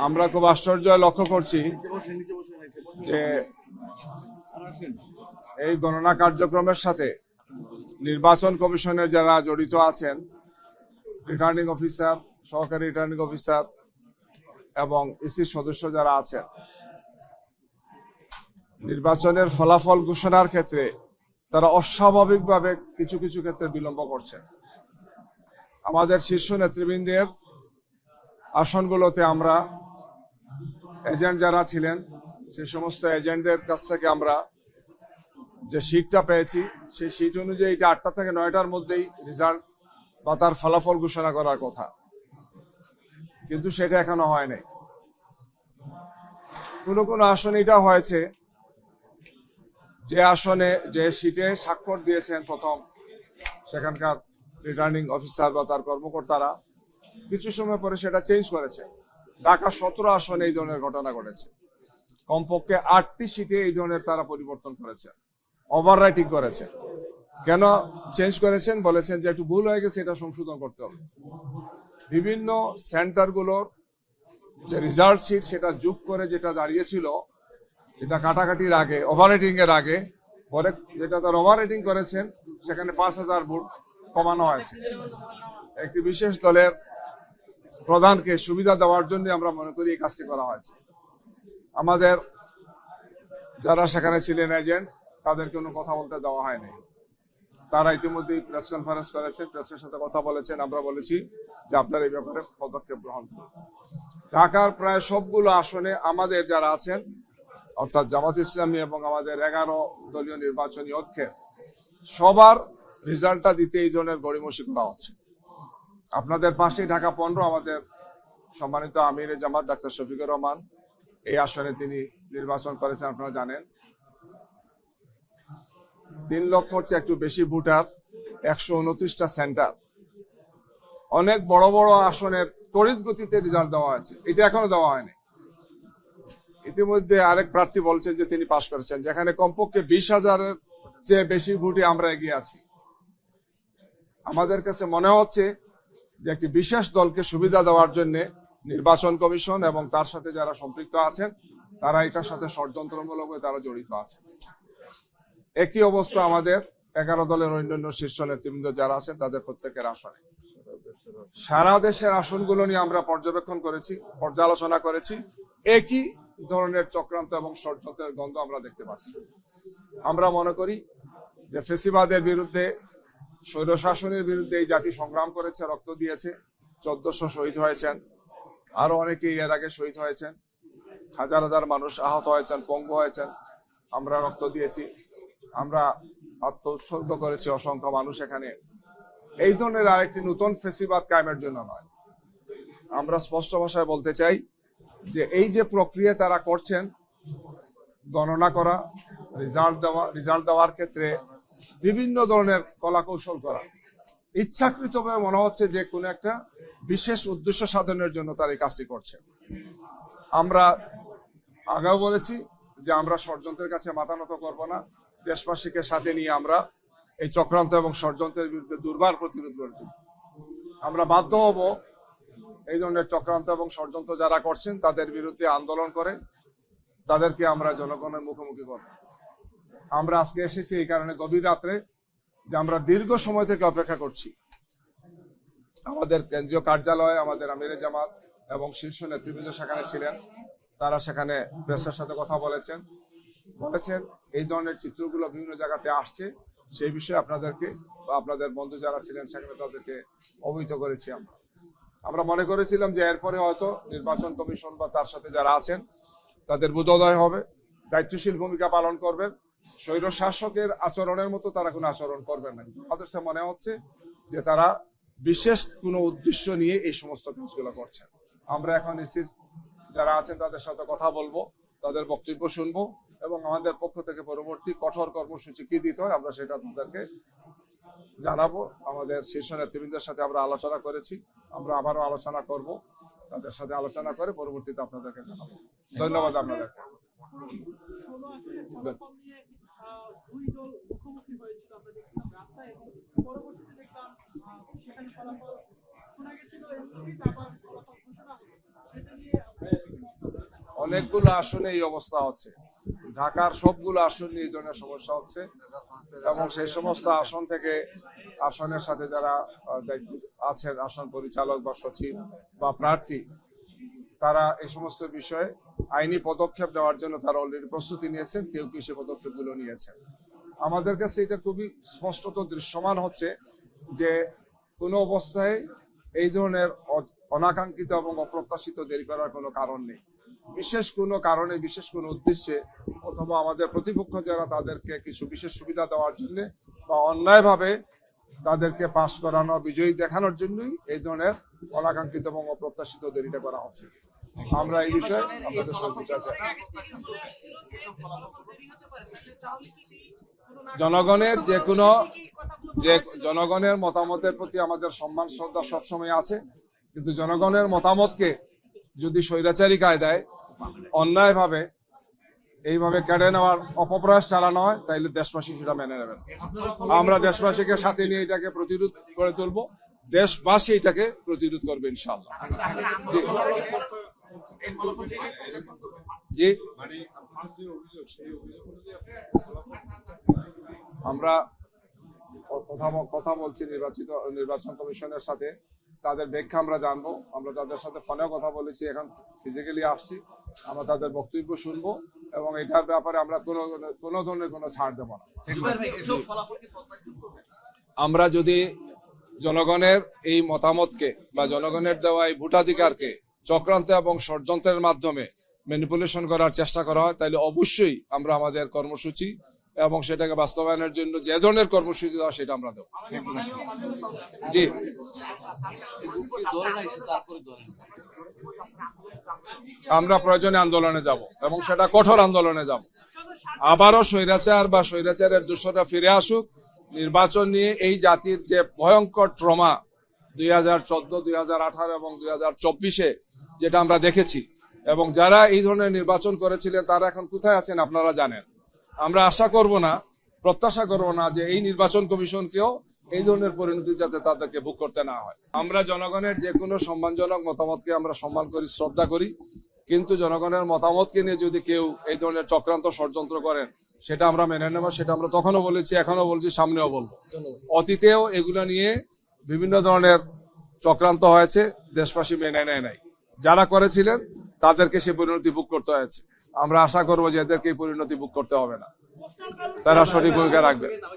আমরা খুব আশ্চর্য লক্ষ্য করছি যে এই গণনা কার্যক্রমের সাথে নির্বাচন কমিশনের যারা জড়িত আছেন, রিটার্নিং অফিসার, সহকারী রিটার্নিং অফিসার এবং ইসির সদস্য যারা আছেন, নির্বাচনের ফলাফল ঘোষণার ক্ষেত্রে তারা অস্বাভাবিকভাবে কিছু কিছু ক্ষেত্রে বিলম্ব করছে। আমাদের শীর্ষ নেতৃবৃন্দের আসনগুলোতে আমরা এজেন্ট যারা ছিলেন সেই সমস্ত এজেন্টদের কাছ থেকে আমরা যে শীটটা পেয়েছি, সেই শীট অনুযায়ী এটা 8টা থেকে 9টার মধ্যেই রেজাল্ট বা তার ফলাফল ঘোষণা করার কথা, কিন্তু সেটা এখনো হয় নাই। কোনো কোনো আসনে এটা হয়েছে যে আসনে যে শীটে স্বাক্ষর দিয়েছেন প্রথম সেখানকার রিটার্নিং অফিসার বা তার কর্মকর্তারা, কিছু সময় পরে সেটা চেঞ্জ করেছে। ঢাকা 17 আসনে এই ধরনের ঘটনা ঘটেছে। কমপক্ষে 8টি সিটে এই ধরনের তারা পরিবর্তন করেছে, ওভাররাইটিং করেছে। কেন চেঞ্জ করেছেন? বলেছেন যে একটু ভুল হয়ে গেছে, এটা সংশোধন করতে হবে। বিভিন্ন সেন্টারগুলোর যে রেজাল্ট শিট সেটা যোগ করে যেটা দাঁড়িয়েছিল, এটা কাটাকাটির আগে, ওভাররাইটিং এর আগে, পরে যেটা তার ওভাররাইটিং করেছেন সেখানে 5000 ভোট কমানো হয়েছে। একটি বিশেষ দলের প্রধানকে সুবিধা দেওয়ার জন্য আমরা মনে করি এই কাজটি করা হয়েছে। আমাদের যারা সেখানে ছিলেন এজেন্ট, তাদের কোনো কথা বলতে দেওয়া হয়নি। তারা ইতিমধ্যেই প্রেস কনফারেন্স করেছেন, প্রেসের সাথে কথা বলেছেন। আমরা বলেছি যে আপনারা এই ব্যাপারে পদক্ষেপ গ্রহণ করুন। ঢাকার প্রায় সবগুলো আসনে আমাদের যারা আছেন, অর্থাৎ জামাত ইসলামী এবং আমাদের 11 দলীয় নির্বাচনী ঐক্যের সবার রেজাল্টটা দিতে এই ধরনের গড়িমসি করা হচ্ছে। আপনাদের পাশে ঢাকা 15 আমাদের সম্মানিত আমিরে জামাত ডাক্তার শফিকুর রহমান, এই আসনে তিনি নির্বাচন করেছেন, আপনারা জানেন। 3 লক্ষর চেয়ে একটু বেশি ভোটার, 129টা সেন্টার, অনেক বড় বড় আসনের তড়িৎ গতিতে রেজাল্ট দেওয়া হয়েছে। এটা এখনো দেওয়া হয়নি। ইতিমধ্যে আরেক প্রার্থী বলছেন যে তিনি পাশ করেছেন, যেখানে কমপক্ষে 20,000-এর চেয়ে বেশি ভোটে আমরা এগিয়ে আছি। আমাদের কাছে মনে হচ্ছে যে একটি বিশেষ দলকে সুবিধা দেওয়ার জন্য নির্বাচন কমিশন এবং তার সাথে যারা সম্পৃক্ত আছেন তারা এটার সাথে ষড়যন্ত্রমূলকভাবে তারা জড়িত আছে। একই অবস্থা আমাদের 11 দলের অন্যান্য শীর্ষ নেতৃবৃন্দ যারা আছেন তাদের প্রত্যেকের আসনে। সারা দেশের আসনগুলো নিয়ে আমরা পর্যবেক্ষণ করেছি, পর্যালোচনা করেছি। একই ধরনের চক্রান্ত এবং ষড়যন্ত্রের গন্ধ আমরা দেখতে পাচ্ছি। আমরা মনে করি যে ফেসিবাদের বিরুদ্ধে, স্বৈরশাসনের বিরুদ্ধে এই জাতি সংগ্রাম করেছে, রক্ত দিয়েছে, 1400 শহীদ হয়েছেন, আরো অনেকেই এর আগে শহীদ হয়েছেন, হাজার হাজার মানুষ আহত হয়েছেন, পঙ্গু হয়েছেন। আমরা রক্ত দিয়েছি, আমরা আত্ম উৎসর্গ করেছি, অসংখ্য মানুষ এখানে। এই ধরনের আরেকটি নতুন ফেসিবাদ কায়েমের জন্য নয়। আমরা স্পষ্ট ভাষায় বলতে চাই যে এই যে প্রক্রিয়া তারা করছেন, গণনা করা, রেজাল্ট দেওয়ার ক্ষেত্রে বিভিন্ন ধরনের কলা কৌশল করা, ইচ্ছাকৃতভাবে মনে হচ্ছে যে কোনো একটা বিশেষ উদ্দেশ্য সাধনের জন্য তারা এই কাজটি করছে। আমরা আগেও বলেছি যে আমরা ষড়যন্ত্রের কাছে মাথা নত করবো না। দেশবাসীকে সাথে নিয়ে আমরা এই চক্রান্ত এবং ষড়যন্ত্রের বিরুদ্ধে দুর্বার প্রতিরোধ গড়ে তুলব। আমরা বাধ্য হব এই ধরনের চক্রান্ত এবং ষড়যন্ত্র যারা করছেন তাদের বিরুদ্ধে আন্দোলন করে তাদেরকে আমরা জনগণের মুখোমুখি করব। আমরা আজকে এসেছি এই কারণে গভীর রাত্রে যে আমরা দীর্ঘ সময় থেকে অপেক্ষা করছি। আমাদের কেন্দ্রীয় কার্যালয়, আমাদের আমিরে জামাত এবং শীর্ষ নেতৃবৃন্দ সেখানে ছিলেন। তারা সেখানে প্রেসের সাথে কথা বলেছেন এই ধরনের চিত্রগুলো বিভিন্ন জায়গাতে আসছে, সেই বিষয়ে আপনাদেরকে বা আপনাদের বন্ধু যারা ছিলেন সেখানে তাদেরকে অবহিত করেছি। আমরা মনে করেছিলাম যে এরপরে হয়তো নির্বাচন কমিশন বা তার সাথে যারা আছেন তাদের বোধোদয় হবে, দায়িত্বশীল ভূমিকা পালন করবেন, স্বৈর শাসকের আচরণের মতো তারা কোনো আচরণ করবেন না। আমাদের মনে হচ্ছে যে তারা বিশেষ কোনো উদ্দেশ্য নিয়ে এই সমস্ত কাজগুলো করছেন। আমরা এখন ইসির যারা আছেন তাদের সাথে কথা বলবো, তাদের বক্তব্য শুনবো এবং আমাদের পক্ষ থেকে পরবর্তী কঠোর কর্মসূচি কি দিতে হয় আমরা সেটা তাদেরকে জানাবো। আমাদের শীর্ষ নেতৃবৃন্দের সাথে আমরা আলোচনা করেছি, আমরা আবারও আলোচনা করব, তাদের সাথে আলোচনা করে পরবর্তীতে আপনাদেরকে জানাবো। ধন্যবাদ আপনাদেরকে। শোনা গেছিল অনেকগুলো আসনে এই অবস্থা হচ্ছে, ঢাকার সবগুলো আসন নিয়ে এই ধরনের সমস্যা হচ্ছে, এবং সেই সমস্ত আসন থেকে আসনের সাথে যারা দায়িত্ব আছেন, আসন পরিচালক বা সচিব বা প্রার্থী, তারা এই সমস্ত বিষয়ে আইনি পদক্ষেপ নেওয়ার জন্য তারা অলরেডি প্রস্তুতি নিয়েছেন, কেউ কেউ সে পদক্ষেপগুলো নিয়েছেন। আমাদের কাছে এটা খুবই স্পষ্টত দৃশ্যমান হচ্ছে যে কোনো অবস্থায় এই ধরনের অনাকাঙ্ক্ষিত এবং অপ্রত্যাশিত দেরি করার কোনো কারণ নেই। বিশেষ কোনো কারণে, বিশেষ কোনো উদ্দেশ্যে অথবা আমাদের প্রতিপক্ষ যারা তাদেরকে কিছু বিশেষ সুবিধা দেওয়ার জন্য বা অন্যায়ভাবে তাদেরকে পাশ করানো, বিজয়ী দেখানোর জন্যই এই ধরনের অনাকাঙ্ক্ষিত এবং অপ্রত্যাশিত দেরিটা করা হচ্ছে। আমরা এই বিষয়ে আপনাদের সহযোগিতা চাই। জনগণের জনগণের মতামতের প্রতি আমাদের সম্মান শ্রদ্ধা সবসময় আছে, কিন্তু জনগণের মতামতকে যদি স্বৈরাচারী কায়দায় অন্যায়ভাবে এইভাবে কেড়ে নেওয়ার অপপ্রয়াস চালানো হয়, তাইলে দেশবাসী সেটা মেনে নেবেন। আমরা দেশবাসীকে সাথে নিয়ে এটাকে প্রতিরোধ করে তুলবো, দেশবাসী এটাকে প্রতিরোধ করবে ইনশাআল্লাহ। জি, আমরা কথা বলছি নির্বাচন কমিশনের সাথে, তাদের ব্যাখ্যা আমরা জানবো। আমরা তাদের সাথে ফোনেও কথা বলেছি, এখন ফিজিক্যালি আসছি, আমরা তাদের বক্তব্য শুনবো এবং এটার ব্যাপারে আমরা কোনো ধরনের কোনো ছাড় দেবো না। আমরা যদি জনগণের এই মতামতকে বা জনগণের দেওয়া এই ভোটাধিকারকে চক্রান্ত এবং ষড়যন্ত্রের মাধ্যমে ম্যানিপুলেশন করার চেষ্টা করা হয়, তাহলে অবশ্যই আমরা আমাদের কর্মসূচি এবং সেটাকে বাস্তবায়নের জন্য যে ধরনের কর্মসূচি দেওয়া সেটা আমরা দেবো। জি, আমরা প্রয়োজনে আন্দোলনে যাব এবং সেটা কঠোর আন্দোলনে যাব। আবারও স্বৈরাচার বা স্বৈরাচারের দূষণটা ফিরে আসুক। নির্বাচন নিয়ে এই জাতির যে ভয়ঙ্কর ট্রমা 2014, 2018 এবং 2024-এ যেটা আমরা দেখেছি, এবং যারা এই ধরনের নির্বাচন করেছিলেন তারা এখন কোথায় আছেন আপনারা জানেন। আমরা আশা করব না, প্রত্যাশা করব না যে এই নির্বাচন কমিশনকেও এই ধরনের পরিণতি যাতে তাদেরকে ভোগ করতে না হয়। আমরা জনগণের যে কোনো সম্মানজনক মতামতকে আমরা সম্মান করি, শ্রদ্ধা করি, কিন্তু জনগণের মতামতকে নিয়ে যদি কেউ এই ধরনের চক্রান্ত ষড়যন্ত্র করেন সেটা আমরা মেনে নেব। সেটা আমরা তখনও বলেছি, এখনো বলছি, সামনেও বলবো। অতীতেও এগুলো নিয়ে বিভিন্ন ধরনের চক্রান্ত হয়েছে, দেশবাসী মেনে নেয় নাই। যারা করেছিলেন তাদেরকে সে পরিণতি ভোগ করতে হয়েছে। আমরা আশা করবো যে এদেরকে এই পরিণতি ভোগ করতে হবে না, তারা সঠিক ভূমিকা রাখবে।